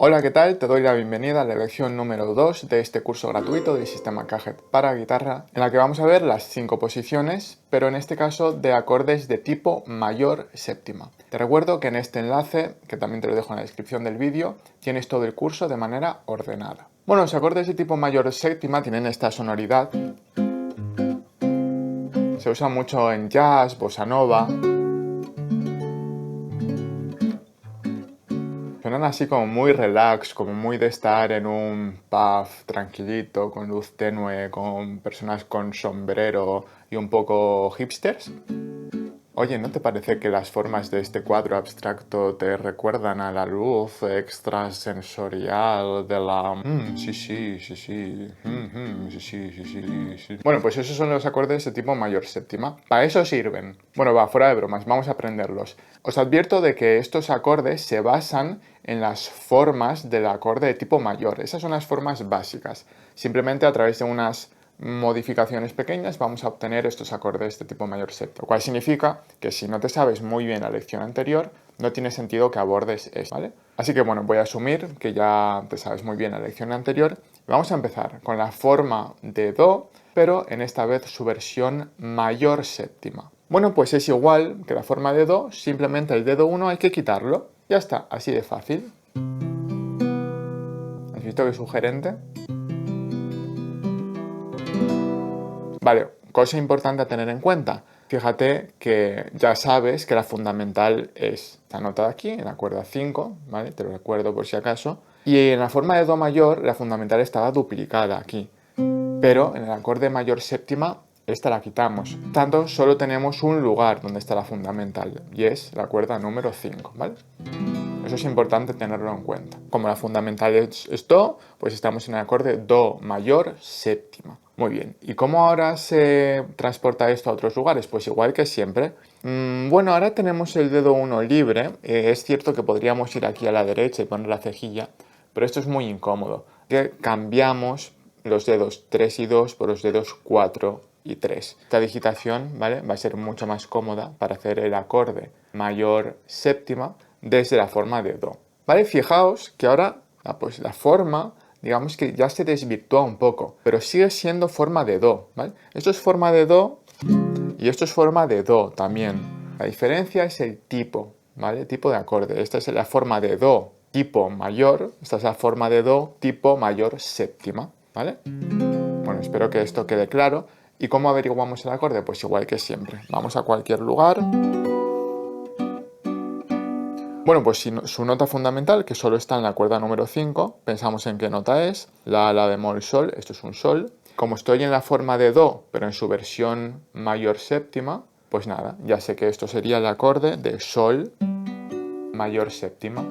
Hola, ¿qué tal? Te doy la bienvenida a la lección número 2 de este curso gratuito del sistema Cajet para guitarra, en la que vamos a ver las 5 posiciones, pero en este caso de acordes de tipo mayor séptima. Te recuerdo que en este enlace, que también te lo dejo en la descripción del vídeo, tienes todo el curso de manera ordenada. Bueno, los acordes de tipo mayor séptima tienen esta sonoridad. Se usa mucho en jazz, bossa nova. Suenan así como muy relax, como muy de estar en un pub tranquilito, con luz tenue, con personas con sombrero y un poco hipsters. Oye, ¿no te parece que las formas de este cuadro abstracto te recuerdan a la luz extrasensorial de la... sí, sí, sí, sí. Sí, sí, sí, sí, sí. Bueno, pues esos son los acordes de tipo mayor séptima. Para eso sirven. Bueno, va, fuera de bromas, vamos a aprenderlos. Os advierto de que estos acordes se basan en las formas del acorde de tipo mayor. Esas son las formas básicas. Simplemente a través de unas modificaciones pequeñas vamos a obtener estos acordes de tipo mayor séptima, lo cual significa que si no te sabes muy bien la lección anterior, no tiene sentido que abordes esto, ¿vale? Así que bueno, voy a asumir que ya te sabes muy bien la lección anterior. Vamos a empezar con la forma de do, pero en esta vez su versión mayor séptima. Bueno, pues es igual que la forma de do, simplemente el dedo 1 hay que quitarlo. Ya está, así de fácil. ¿Has visto qué sugerente? Vale, cosa importante a tener en cuenta. Fíjate que ya sabes que la fundamental es esta nota de aquí, en la cuerda 5, ¿vale? Te lo recuerdo por si acaso. Y en la forma de do mayor, la fundamental estaba duplicada aquí. Pero en el acorde mayor séptima, esta la quitamos. Tanto solo tenemos un lugar donde está la fundamental, y es la cuerda número 5, ¿vale? Eso es importante tenerlo en cuenta. Como la fundamental es do, pues estamos en el acorde do mayor séptima. Muy bien. ¿Y cómo ahora se transporta esto a otros lugares? Pues igual que siempre. Bueno, ahora tenemos el dedo 1 libre. Es cierto que podríamos ir aquí a la derecha y poner la cejilla, pero esto es muy incómodo. Que cambiamos los dedos 3 y 2 por los dedos 4 y 3. Esta digitación, ¿vale?, va a ser mucho más cómoda para hacer el acorde mayor séptima desde la forma de do. ¿Vale? Fijaos que ahora pues la forma, digamos que ya se desvirtúa un poco, pero sigue siendo forma de do, ¿vale? Esto es forma de do y esto es forma de do también. La diferencia es el tipo, ¿vale? El tipo de acorde. Esta es la forma de do tipo mayor, esta es la forma de do tipo mayor séptima, ¿vale? Bueno, espero que esto quede claro. ¿Y cómo averiguamos el acorde? Pues igual que siempre. Vamos a cualquier lugar. Bueno, pues si su nota fundamental, que solo está en la cuerda número 5, pensamos en qué nota es. La bemol sol, esto es un sol. Como estoy en la forma de do, pero en su versión mayor séptima, pues nada, ya sé que esto sería el acorde de sol mayor séptima,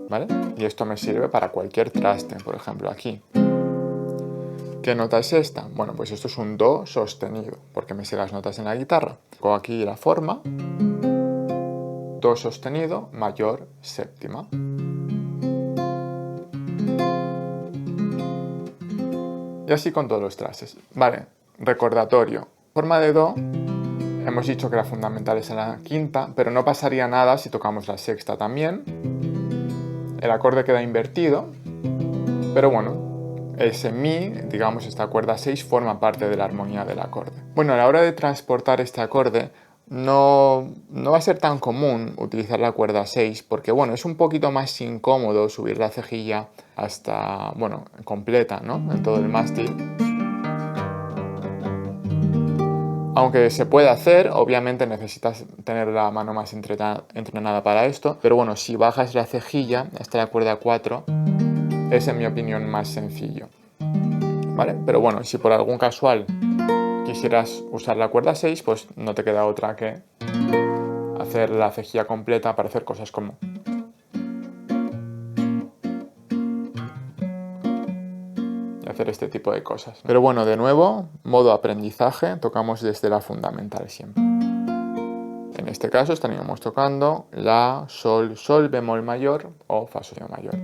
¿vale? Y esto me sirve para cualquier traste, por ejemplo aquí. ¿Qué nota es esta? Bueno, pues esto es un do sostenido, porque me sé las notas en la guitarra. Cojo aquí la forma, do sostenido mayor séptima. Y así con todos los trastes. Vale, recordatorio. Forma de do, hemos dicho que la fundamental es en la quinta, pero no pasaría nada si tocamos la sexta también. El acorde queda invertido, pero bueno, ese mi, digamos esta cuerda 6, forma parte de la armonía del acorde. Bueno, a la hora de transportar este acorde, no va a ser tan común utilizar la cuerda 6 porque, bueno, es un poquito más incómodo subir la cejilla hasta, bueno, completa, ¿no?, en todo el mástil. Aunque se puede hacer, obviamente necesitas tener la mano más entrenada para esto, pero bueno, si bajas la cejilla hasta la cuerda 4, es en mi opinión más sencillo, ¿vale? Pero bueno, si por algún casual quisieras usar la cuerda 6, pues no te queda otra que hacer la cejilla completa para hacer cosas como... y hacer este tipo de cosas, ¿no? Pero bueno, de nuevo, modo aprendizaje, tocamos desde la fundamental siempre. En este caso estaríamos tocando la, sol, sol bemol mayor o fa sol mayor.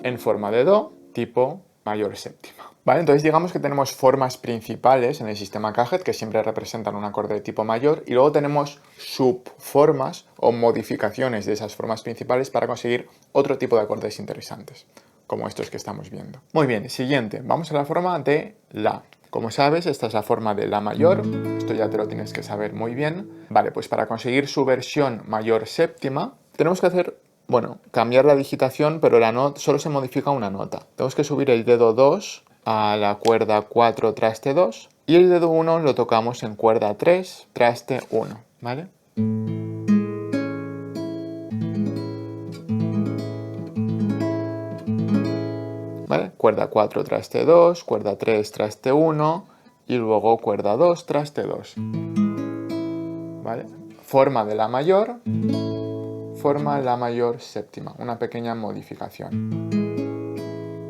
En forma de do, tipo mayor séptima. ¿Vale? Entonces digamos que tenemos formas principales en el sistema Cajet que siempre representan un acorde de tipo mayor y luego tenemos subformas o modificaciones de esas formas principales para conseguir otro tipo de acordes interesantes, como estos que estamos viendo. Muy bien, siguiente, vamos a la forma de La. Como sabes, esta es la forma de La mayor, esto ya te lo tienes que saber muy bien. Vale, pues para conseguir su versión mayor séptima, tenemos que hacer, bueno, cambiar la digitación, pero la nota solo se modifica una nota. Tenemos que subir el dedo 2 a la cuerda 4 traste 2 y el dedo 1 lo tocamos en cuerda 3 traste 1, ¿vale? ¿Vale? Cuerda 4 traste 2, cuerda 3 traste 1 y luego cuerda 2 traste 2. ¿Vale? Forma de La mayor, forma La mayor séptima, una pequeña modificación.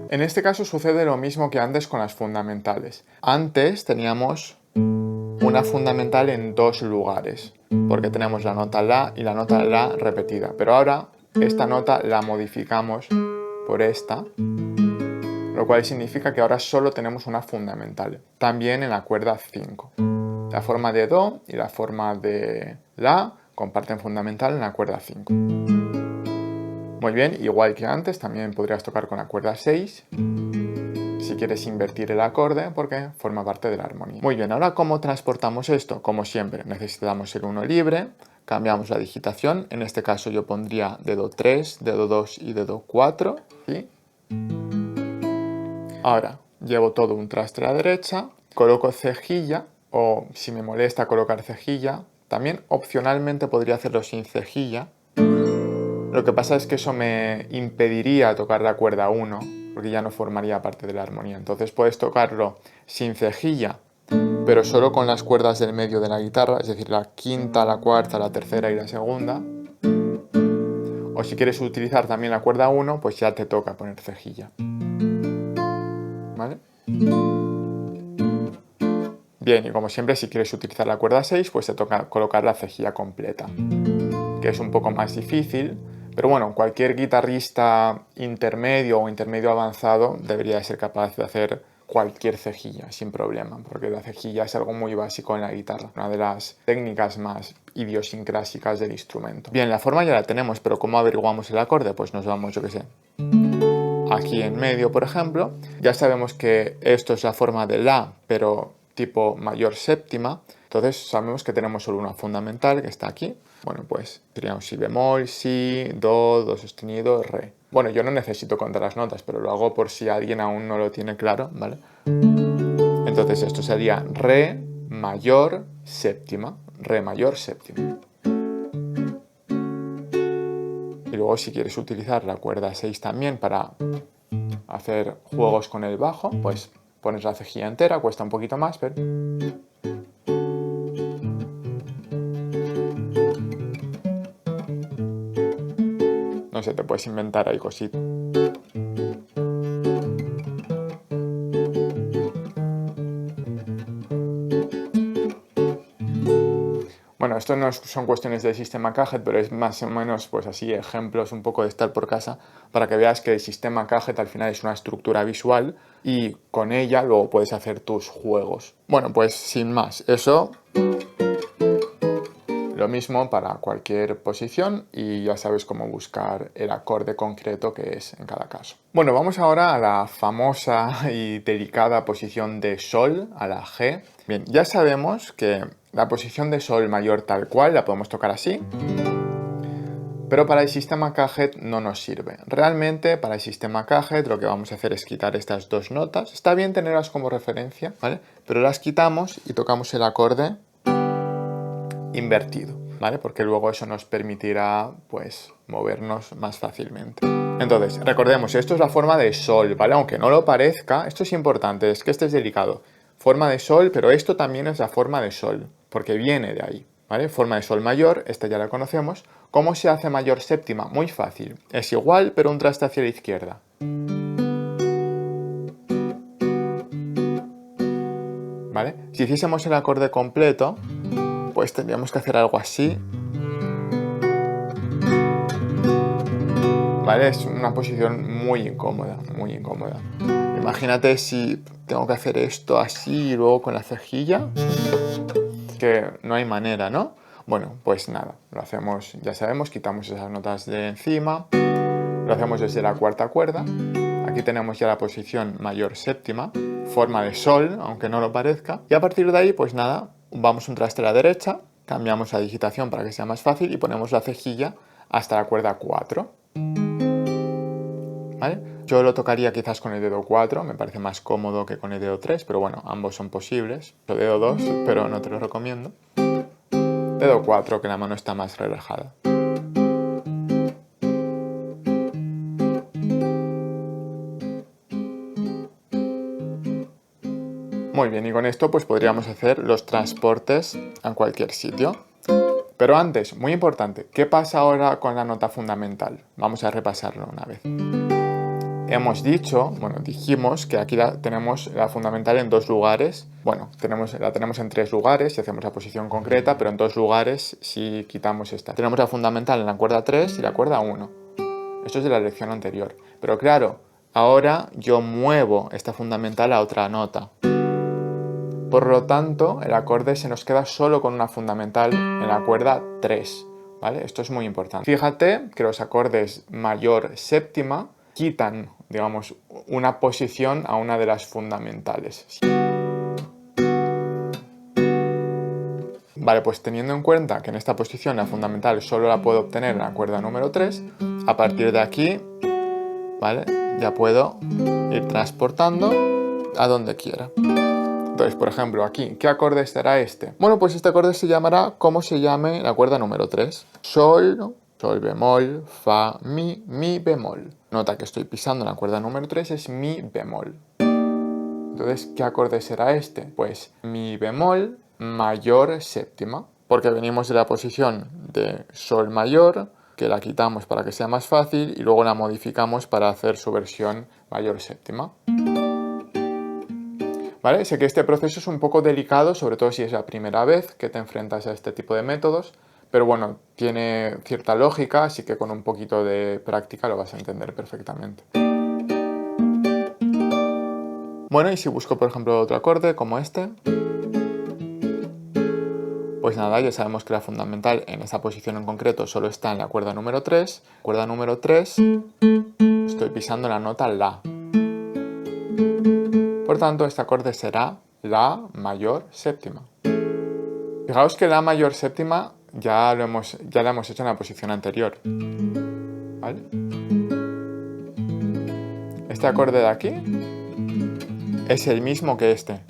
En este caso sucede lo mismo que antes con las fundamentales. Antes teníamos una fundamental en dos lugares, porque tenemos la nota La y la nota La repetida. Pero ahora esta nota la modificamos por esta, lo cual significa que ahora solo tenemos una fundamental. También en la cuerda 5. La forma de Do y la forma de La comparten fundamental en la cuerda 5. Muy bien, igual que antes, también podrías tocar con la cuerda 6 si quieres invertir el acorde porque forma parte de la armonía. Muy bien, ahora ¿cómo transportamos esto? Como siempre, necesitamos el 1 libre, cambiamos la digitación, en este caso yo pondría dedo 3, dedo 2 y dedo 4, ¿sí? Ahora, llevo todo un traste a la derecha, coloco cejilla, o si me molesta colocar cejilla, también opcionalmente podría hacerlo sin cejilla. Lo que pasa es que eso me impediría tocar la cuerda 1, porque ya no formaría parte de la armonía. Entonces puedes tocarlo sin cejilla, pero solo con las cuerdas del medio de la guitarra, es decir, la quinta, la cuarta, la tercera y la segunda. O si quieres utilizar también la cuerda 1, pues ya te toca poner cejilla. ¿Vale? Bien, y como siempre, si quieres utilizar la cuerda 6, pues te toca colocar la cejilla completa, que es un poco más difícil. Pero bueno, cualquier guitarrista intermedio o intermedio avanzado debería ser capaz de hacer cualquier cejilla sin problema, porque la cejilla es algo muy básico en la guitarra, una de las técnicas más idiosincrásicas del instrumento. Bien, la forma ya la tenemos, pero ¿cómo averiguamos el acorde? Pues nos vamos, yo qué sé, aquí en medio, por ejemplo. Ya sabemos que esto es la forma de La, pero tipo mayor séptima. Entonces sabemos que tenemos solo una fundamental que está aquí. Bueno, pues sería un Si bemol, Si, Do sostenido, Re. Bueno, yo no necesito contar las notas, pero lo hago por si alguien aún no lo tiene claro, ¿vale? Entonces esto sería Re mayor séptima. Re mayor séptima. Y luego si quieres utilizar la cuerda 6 también para hacer juegos con el bajo, pues pones la cejilla entera, cuesta un poquito más, pero... No sé, te puedes inventar ahí cositas. Bueno, esto no son cuestiones del sistema Cajet, pero es más o menos pues así ejemplos un poco de estar por casa para que veas que el sistema Cajet al final es una estructura visual y con ella luego puedes hacer tus juegos. Bueno, pues sin más, eso lo mismo para cualquier posición y ya sabes cómo buscar el acorde concreto que es en cada caso. Bueno, vamos ahora a la famosa y delicada posición de Sol, a la G. Bien, ya sabemos que la posición de Sol mayor tal cual la podemos tocar así, pero para el sistema Cajet no nos sirve. Realmente para el sistema Cajet lo que vamos a hacer es quitar estas dos notas. Está bien tenerlas como referencia, ¿vale? Pero las quitamos y tocamos el acorde invertido, ¿vale? Porque luego eso nos permitirá, pues, movernos más fácilmente. Entonces, recordemos, esto es la forma de Sol, ¿vale? Aunque no lo parezca, esto es importante, es que este es delicado. Forma de Sol, pero esto también es la forma de Sol, porque viene de ahí, ¿vale? Forma de Sol mayor, esta ya la conocemos. ¿Cómo se hace mayor séptima? Muy fácil. Es igual, pero un traste hacia la izquierda. ¿Vale? Si hiciésemos el acorde completo, pues tendríamos que hacer algo así. ¿vale? Es una posición muy incómoda, muy incómoda. Imagínate si tengo que hacer esto así y luego con la cejilla, que no hay manera, ¿no? Bueno, pues nada, lo hacemos, ya sabemos, quitamos esas notas de encima, lo hacemos desde la cuarta cuerda. Aquí tenemos ya la posición mayor séptima, forma de sol, aunque no lo parezca. Y a partir de ahí, pues nada, vamos un traste a la derecha, cambiamos la digitación para que sea más fácil y ponemos la cejilla hasta la cuerda 4. ¿Vale? Yo lo tocaría quizás con el dedo 4, me parece más cómodo que con el dedo 3, pero bueno, ambos son posibles. El dedo 2, pero no te lo recomiendo. Dedo 4, que la mano está más relajada. Muy bien, y con esto pues podríamos hacer los transportes a cualquier sitio. Pero antes, muy importante, ¿qué pasa ahora con la nota fundamental? Vamos a repasarlo una vez. Dijimos que aquí tenemos la fundamental en dos lugares. Bueno, la tenemos en tres lugares si hacemos la posición concreta, pero en dos lugares si quitamos esta. Tenemos la fundamental en la cuerda 3 y la cuerda 1. Esto es de la lección anterior. Pero claro, ahora yo muevo esta fundamental a otra nota. Por lo tanto, el acorde se nos queda solo con una fundamental en la cuerda 3. ¿Vale? Esto es muy importante. Fíjate que los acordes mayor séptima quitan, digamos, una posición a una de las fundamentales. Vale, pues teniendo en cuenta que en esta posición la fundamental solo la puedo obtener en la cuerda número 3, a partir de aquí, ¿vale? Ya puedo ir transportando a donde quiera. Entonces, por ejemplo, aquí, ¿qué acorde será este? Bueno, pues este acorde se llamará como se llame la cuerda número 3. Sol, sol bemol, fa, mi bemol. Nota que estoy pisando en la cuerda número 3 es mi bemol. Entonces, ¿qué acorde será este? Pues mi bemol mayor séptima, porque venimos de la posición de sol mayor, que la quitamos para que sea más fácil y luego la modificamos para hacer su versión mayor séptima. ¿Vale? Sé que este proceso es un poco delicado, sobre todo si es la primera vez que te enfrentas a este tipo de métodos, pero bueno, tiene cierta lógica, así que con un poquito de práctica lo vas a entender perfectamente. Bueno, y si busco por ejemplo otro acorde como este, pues nada, ya sabemos que la fundamental en esta posición en concreto solo está en la cuerda número 3. Cuerda número 3, estoy pisando la nota La. Por tanto, este acorde será La mayor séptima. Fijaos que La mayor séptima ya la hemos hecho en la posición anterior. ¿Vale? Este acorde de aquí es el mismo que este.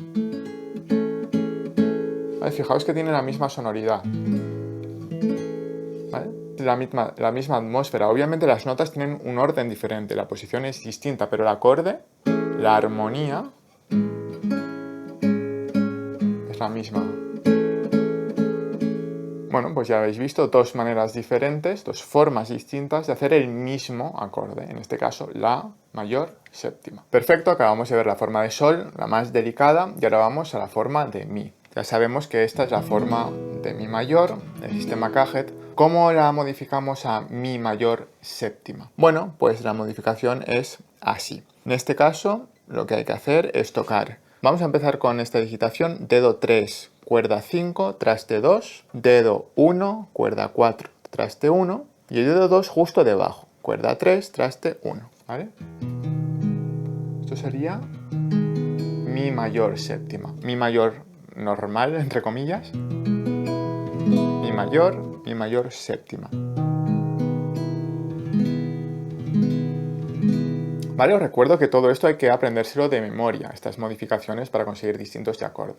¿Vale? Fijaos que tiene la misma sonoridad. ¿Vale? La misma atmósfera. Obviamente las notas tienen un orden diferente, la posición es distinta, pero el acorde, la armonía, es la misma. Bueno, pues ya habéis visto dos maneras diferentes, dos formas distintas de hacer el mismo acorde, en este caso La mayor séptima. Perfecto, acabamos de ver la forma de Sol, la más delicada, y ahora vamos a la forma de Mi. Ya sabemos que esta es la forma de Mi mayor, del sistema Cajet. ¿Cómo la modificamos a Mi mayor séptima? Bueno, pues la modificación es así. En este caso, lo que hay que hacer es tocar. Vamos a empezar con esta digitación, dedo 3, cuerda 5, traste 2, dedo 1, cuerda 4, traste 1, y el dedo 2 justo debajo, cuerda 3, traste 1, ¿vale? Esto sería Mi mayor séptima, Mi mayor normal, entre comillas, Mi mayor séptima. Vale, os recuerdo que todo esto hay que aprendérselo de memoria, estas modificaciones para conseguir distintos de acorde.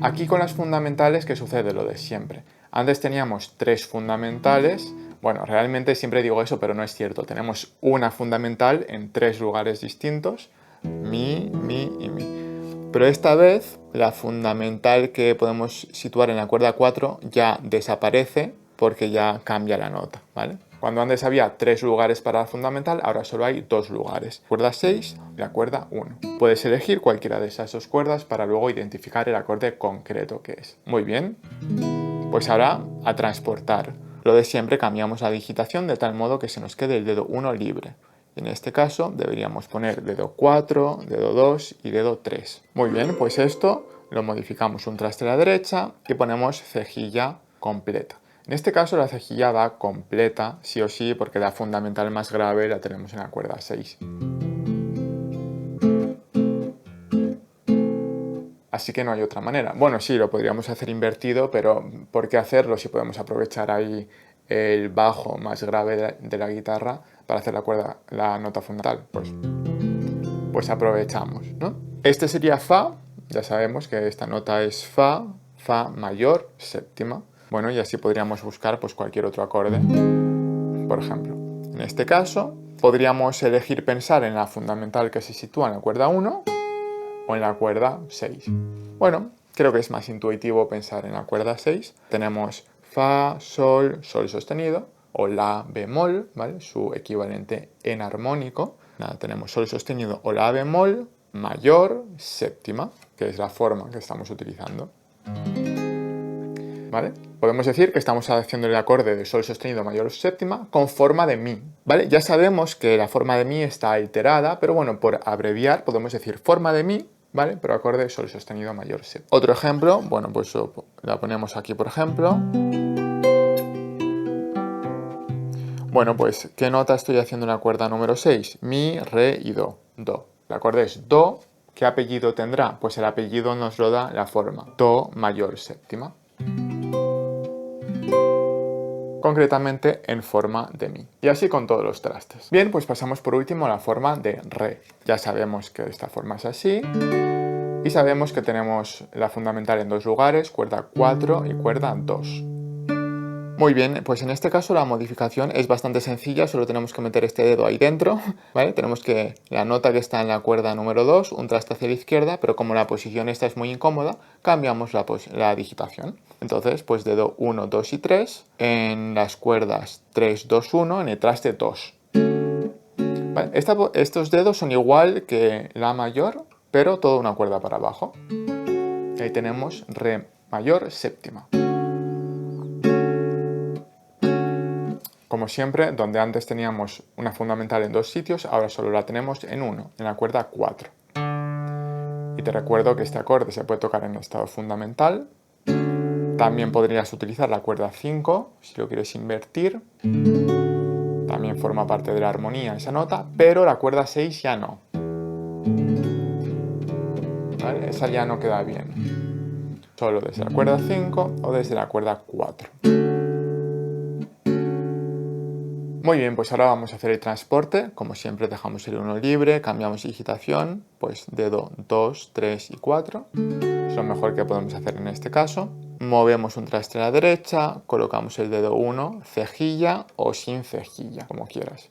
Aquí con las fundamentales, ¿qué sucede? Lo de siempre. Antes teníamos tres fundamentales. Bueno, realmente siempre digo eso, pero no es cierto. Tenemos una fundamental en tres lugares distintos. Mi, mi y mi. Pero esta vez, la fundamental que podemos situar en la cuerda 4 ya desaparece porque ya cambia la nota, ¿vale? Cuando antes había 3 lugares para la fundamental, ahora solo hay 2 lugares. Cuerda 6 y la cuerda 1. Puedes elegir cualquiera de esas dos cuerdas para luego identificar el acorde concreto que es. Muy bien. Pues ahora a transportar. lo de siempre, cambiamos la digitación de tal modo que se nos quede el dedo 1 libre. En este caso deberíamos poner dedo 4, dedo 2 y dedo 3. Muy bien, pues esto lo modificamos un traste a la derecha y ponemos cejilla completa. En este caso la cejilla va completa, sí o sí, porque la fundamental más grave la tenemos en la cuerda 6. Así que no hay otra manera. Bueno, sí, lo podríamos hacer invertido, pero ¿por qué hacerlo si podemos aprovechar ahí el bajo más grave de la guitarra para hacer la nota fundamental? Pues aprovechamos, ¿no? Este sería Fa, ya sabemos que esta nota es Fa, Fa mayor, séptima. Bueno, y así podríamos buscar pues cualquier otro acorde, por ejemplo. En este caso, podríamos elegir pensar en la fundamental que se sitúa en la cuerda 1 o en la cuerda 6. Bueno, creo que es más intuitivo pensar en la cuerda 6. Tenemos Fa, Sol, Sol sostenido, o La bemol, ¿vale? Su equivalente enarmónico. Nada, tenemos Sol sostenido o La bemol mayor, séptima, que es la forma que estamos utilizando. ¿Vale? Podemos decir que estamos haciendo el acorde de Sol sostenido mayor séptima con forma de Mi, ¿vale? Ya sabemos que la forma de Mi está alterada, pero bueno, por abreviar podemos decir forma de Mi, ¿vale? Pero acorde de Sol sostenido mayor séptima. Otro ejemplo, bueno, pues la ponemos aquí, por ejemplo. Bueno, pues, ¿qué nota estoy haciendo en la cuerda número 6? Mi, Re y Do. Do. El acorde es Do. ¿Qué apellido tendrá? Pues el apellido nos lo da la forma. Do mayor séptima. Concretamente en forma de Mi. Y así con todos los trastes. Bien, pues pasamos por último a la forma de Re. Ya sabemos que esta forma es así. Y sabemos que tenemos la fundamental en dos lugares, cuerda 4 y cuerda 2. Muy bien, pues en este caso la modificación es bastante sencilla, solo tenemos que meter este dedo ahí dentro, ¿vale? Tenemos que la nota que está en la cuerda número 2, un traste hacia la izquierda, pero como la posición esta es muy incómoda, cambiamos la digitación. Entonces, pues dedo 1, 2 y 3 en las cuerdas 3, 2, 1 en el traste 2. ¿Vale? Estos dedos son igual que La mayor, pero toda una cuerda para abajo. Ahí tenemos Re mayor séptima. Como siempre, donde antes teníamos una fundamental en dos sitios, ahora solo la tenemos en uno, en la cuerda 4. Y te recuerdo que este acorde se puede tocar en estado fundamental. También podrías utilizar la cuerda 5 si lo quieres invertir. También forma parte de la armonía esa nota, pero la cuerda 6 ya no. ¿Vale? Esa ya no queda bien. Solo desde la cuerda 5 o desde la cuerda 4. Muy bien, pues ahora vamos a hacer el transporte. Como siempre dejamos el 1 libre, cambiamos digitación, pues dedo 2, 3 y 4. Es lo mejor que podemos hacer en este caso. Movemos un traste a la derecha, colocamos el dedo 1, cejilla o sin cejilla, como quieras.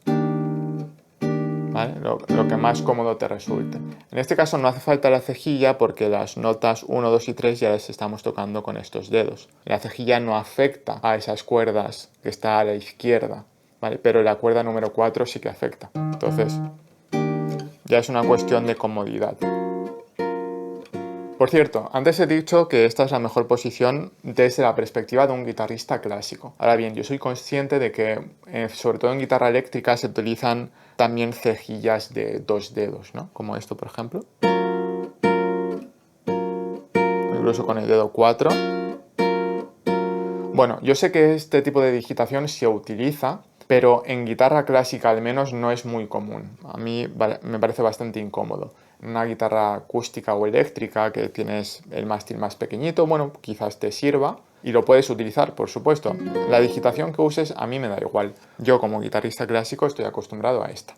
¿Vale? Lo que más cómodo te resulte. En este caso no hace falta la cejilla porque las notas 1, 2 y 3 ya las estamos tocando con estos dedos. La cejilla no afecta a esas cuerdas que está a la izquierda. ¿Vale? Pero la cuerda número 4 sí que afecta. Entonces, ya es una cuestión de comodidad. Por cierto, antes he dicho que esta es la mejor posición desde la perspectiva de un guitarrista clásico. Ahora bien, yo soy consciente de que, sobre todo en guitarra eléctrica, se utilizan también cejillas de dos dedos, ¿no? Como esto, por ejemplo. Incluso con el dedo 4. Bueno, yo sé que este tipo de digitación se utiliza, pero en guitarra clásica al menos no es muy común. A mí me parece bastante incómodo. En una guitarra acústica o eléctrica que tienes el mástil más pequeñito, bueno, quizás te sirva y lo puedes utilizar, por supuesto. La digitación que uses a mí me da igual. Yo como guitarrista clásico estoy acostumbrado a esta.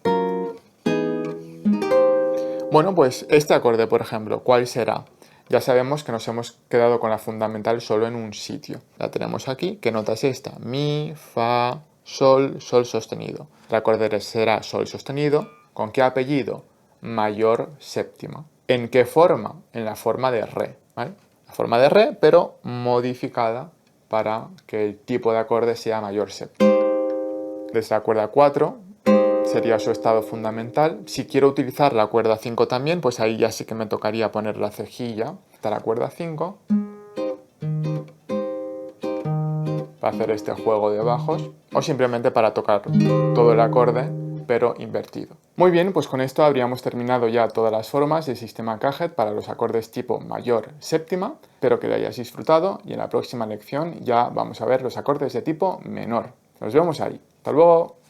Bueno, pues este acorde, por ejemplo, ¿cuál será? Ya sabemos que nos hemos quedado con la fundamental solo en un sitio. La tenemos aquí. ¿Qué nota es esta? Mi, Fa, Sol, Sol sostenido. El acorde será Sol sostenido. ¿Con qué apellido? Mayor séptima. ¿En qué forma? En la forma de Re. ¿Vale? La forma de Re, pero modificada para que el tipo de acorde sea mayor séptima. Desde la cuerda 4 sería su estado fundamental. Si quiero utilizar la cuerda 5 también, pues ahí ya sí que me tocaría poner la cejilla hasta la cuerda 5 para hacer este juego de bajos o simplemente para tocar todo el acorde pero invertido. Muy bien, pues con esto habríamos terminado ya todas las formas del sistema Cajet para los acordes tipo mayor séptima. Espero que lo hayas disfrutado y en la próxima lección ya vamos a ver los acordes de tipo menor. Nos vemos ahí. Hasta luego.